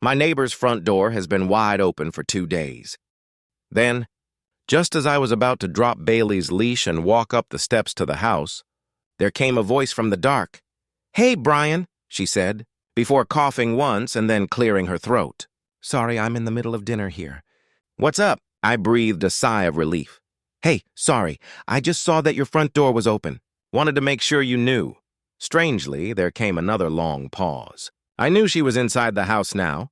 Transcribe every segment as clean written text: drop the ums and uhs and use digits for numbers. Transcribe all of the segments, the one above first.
My neighbor's front door has been wide open for 2 days. Then, just as I was about to drop Bailey's leash and walk up the steps to the house, there came a voice from the dark. "Hey, Brian," she said, before coughing once and then clearing her throat. "Sorry, I'm in the middle of dinner here." "What's up?" I breathed a sigh of relief. "Hey, sorry, I just saw that your front door was open. Wanted to make sure you knew." Strangely, there came another long pause. I knew she was inside the house now,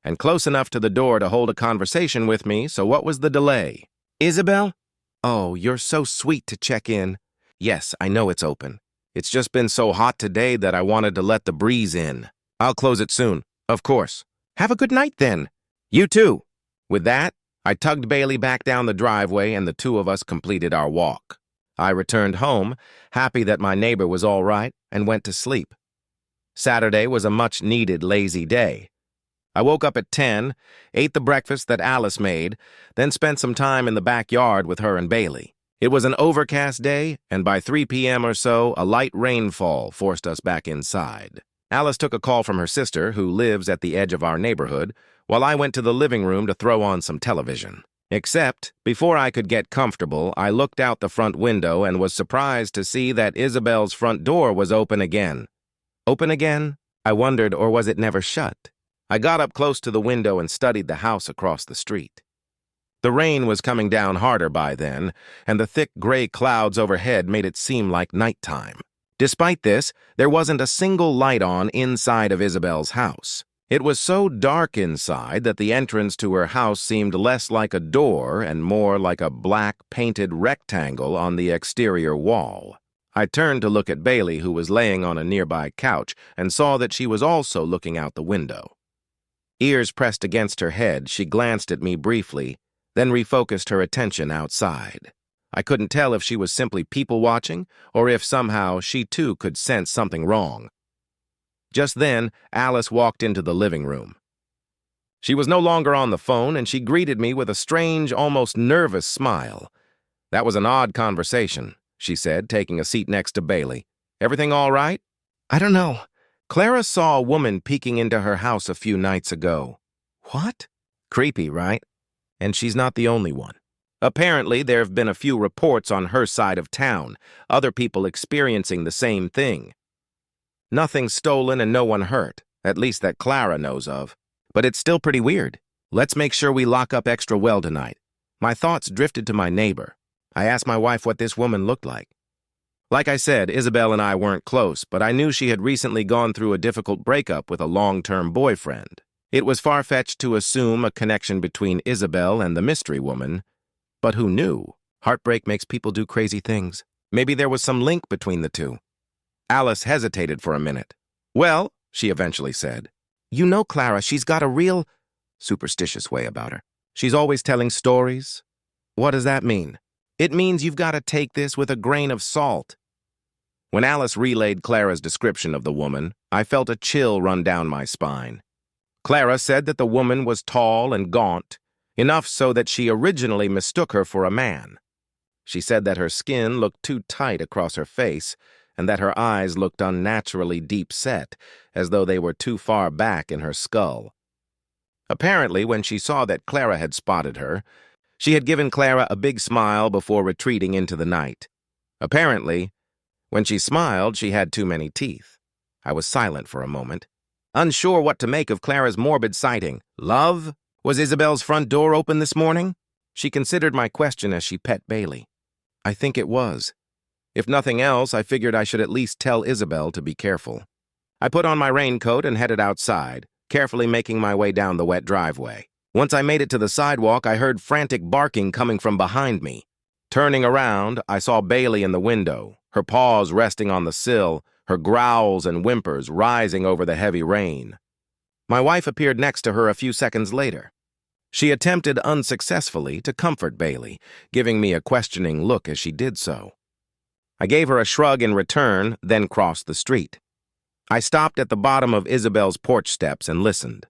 and close enough to the door to hold a conversation with me, so what was the delay? "Isabel? Oh, you're so sweet to check in. Yes, I know it's open. It's just been so hot today that I wanted to let the breeze in. I'll close it soon, of course. Have a good night then." "You too." With that, I tugged Bailey back down the driveway and the two of us completed our walk. I returned home, happy that my neighbor was all right, and went to sleep. Saturday was a much-needed lazy day. I woke up at 10, ate the breakfast that Alice made, then spent some time in the backyard with her and Bailey. It was an overcast day, and by 3 p.m. or so, a light rainfall forced us back inside. Alice took a call from her sister, who lives at the edge of our neighborhood, while I went to the living room to throw on some television. Except, before I could get comfortable, I looked out the front window and was surprised to see that Isabel's front door was open again. Open again? I wondered, or was it never shut? I got up close to the window and studied the house across the street. The rain was coming down harder by then, and the thick gray clouds overhead made it seem like nighttime. Despite this, there wasn't a single light on inside of Isabel's house. It was so dark inside that the entrance to her house seemed less like a door and more like a black painted rectangle on the exterior wall. I turned to look at Bailey, who was laying on a nearby couch, and saw that she was also looking out the window. Ears pressed against her head, she glanced at me briefly, then refocused her attention outside. I couldn't tell if she was simply people-watching or if somehow she too could sense something wrong. Just then, Alice walked into the living room. She was no longer on the phone, and she greeted me with a strange, almost nervous smile. "That was an odd conversation," she said, taking a seat next to Bailey. "Everything all right?" "I don't know. Clara saw a woman peeking into her house a few nights ago." "What?" "Creepy, right? And she's not the only one. Apparently, there have been a few reports on her side of town, other people experiencing the same thing. Nothing stolen and no one hurt, at least that Clara knows of. But it's still pretty weird. Let's make sure we lock up extra well tonight." My thoughts drifted to my neighbor. I asked my wife what this woman looked like. Like I said, Isabel and I weren't close, but I knew she had recently gone through a difficult breakup with a long-term boyfriend. It was far-fetched to assume a connection between Isabel and the mystery woman, but who knew? Heartbreak makes people do crazy things. Maybe there was some link between the two. Alice hesitated for a minute. "Well," she eventually said, "you know Clara, she's got a real superstitious way about her. She's always telling stories." "What does that mean?" "It means you've got to take this with a grain of salt." When Alice relayed Clara's description of the woman, I felt a chill run down my spine. Clara said that the woman was tall and gaunt, enough so that she originally mistook her for a man. She said that her skin looked too tight across her face, and that her eyes looked unnaturally deep-set, as though they were too far back in her skull. Apparently, when she saw that Clara had spotted her, she had given Clara a big smile before retreating into the night. Apparently, when she smiled, she had too many teeth. I was silent for a moment, unsure what to make of Clara's morbid sighting. "Love? Was Isabel's front door open this morning?" She considered my question as she pet Bailey. "I think it was. If nothing else, I figured I should at least tell Isabel to be careful." I put on my raincoat and headed outside, carefully making my way down the wet driveway. Once I made it to the sidewalk, I heard frantic barking coming from behind me. Turning around, I saw Bailey in the window, her paws resting on the sill, her growls and whimpers rising over the heavy rain. My wife appeared next to her a few seconds later. She attempted unsuccessfully to comfort Bailey, giving me a questioning look as she did so. I gave her a shrug in return, then crossed the street. I stopped at the bottom of Isabel's porch steps and listened.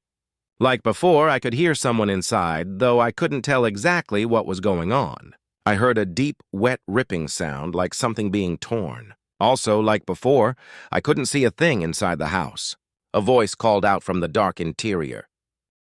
Like before, I could hear someone inside, though I couldn't tell exactly what was going on. I heard a deep, wet ripping sound like something being torn. Also, like before, I couldn't see a thing inside the house. A voice called out from the dark interior.